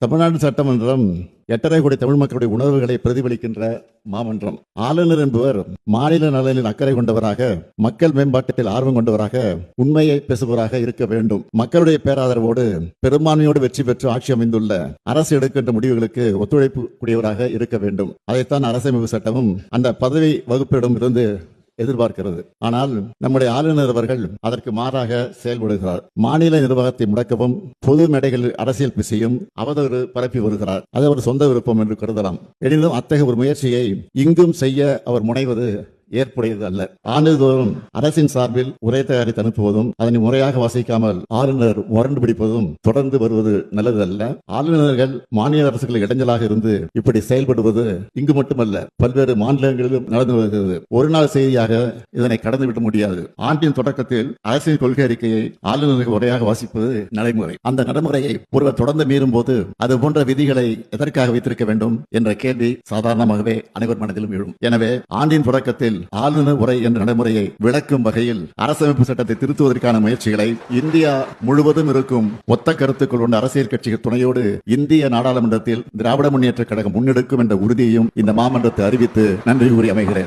தமிழ்நாடு சட்டமன்றம் 8.5 கோடி தமிழ் மக்களுடைய உணர்வுகளை பிரதிபலிக்கின்ற மாமன்றம். ஆளுநர் என்பவர் மாநில நலனில் அக்கறை கொண்டவராக, மக்கள் மேம்பாட்டத்தில் ஆர்வம் கொண்டவராக, உண்மையை பேசுபவராக இருக்க வேண்டும். மக்களுடைய பேராதரவோடு பெரும்பான்மையோடு வெற்றி பெற்று ஆட்சி அமைந்துள்ள அரசு எடுக்கின்ற முடிவுகளுக்கு ஒத்துழைப்பு கூடியவராக இருக்க வேண்டும். அதைத்தான் அரசமைப்பு சட்டமும் அந்த பதவி வகுப்பிடம் இருந்து எதிர்பார்க்கிறது. ஆனால் நம்முடைய ஆளுநர் அவர்கள் அதற்கு மாறாக செயல்படுகிறார். மாநில நிர்வாகத்தை முடக்கவும், பொது மேடைகளில் அரசியல் பேசியும் அவதூறு பரப்பி வருகிறார். அது அவர் சொந்த விருப்பம் என்று கருதலாம். எனினும் அத்தகைய ஒரு முயற்சியை இங்கும் செய்ய அவர் முனைவது ஏற்புடையது அல்ல. ஆண்டுதோறும் அரசின் சார்பில் உரை தயாரித்து அனுப்புவதும், அதனை முறையாக வாசிக்காமல் ஆளுநர் முரண்டு பிடிப்பதும் தொடர்ந்து வருவது நல்லது அல்ல. ஆளுநர்கள் மாநில அரசுகளுக்கு இடைஞ்சலாக இருந்து இப்படி செயல்படுவது இங்கு மட்டுமல்ல, பல்வேறு மாநிலங்களிலும் நடந்து வருகிறது. ஒரு நாள் செய்தியாக இதனை கடந்துவிட முடியாது. ஆண்டின் தொடக்கத்தில் அரசின் கொள்கை அறிக்கையை ஆளுநர்கள் உரையாக வாசிப்பது நடைமுறை. அந்த நடைமுறையை ஒருவர் தொடர்ந்து மீறும் போது அது போன்ற விதிகளை எதற்காக வைத்திருக்க வேண்டும் என்ற கேள்வி சாதாரணமாகவே அனைவர் மனதிலும் எழும். எனவே ஆண்டின் தொடக்கத்தில் ஆளுநர் உரை என்ற நடைமுறையை விளக்கும் வகையில் அரசமைப்பு சட்டத்தை திருத்துவதற்கான முயற்சிகளை இந்தியா முழுவதும் இருக்கும் ஒத்த கருத்துக்கள் கொண்ட அரசியல் கட்சிகள் துணையோடு இந்திய நாடாளுமன்றத்தில் திராவிட முன்னேற்ற கழகம் முன்னெடுக்கும் என்ற உறுதியையும் இந்த மாமன்றத்தை அறிவித்து நன்றி கூறி அமைகிறேன்.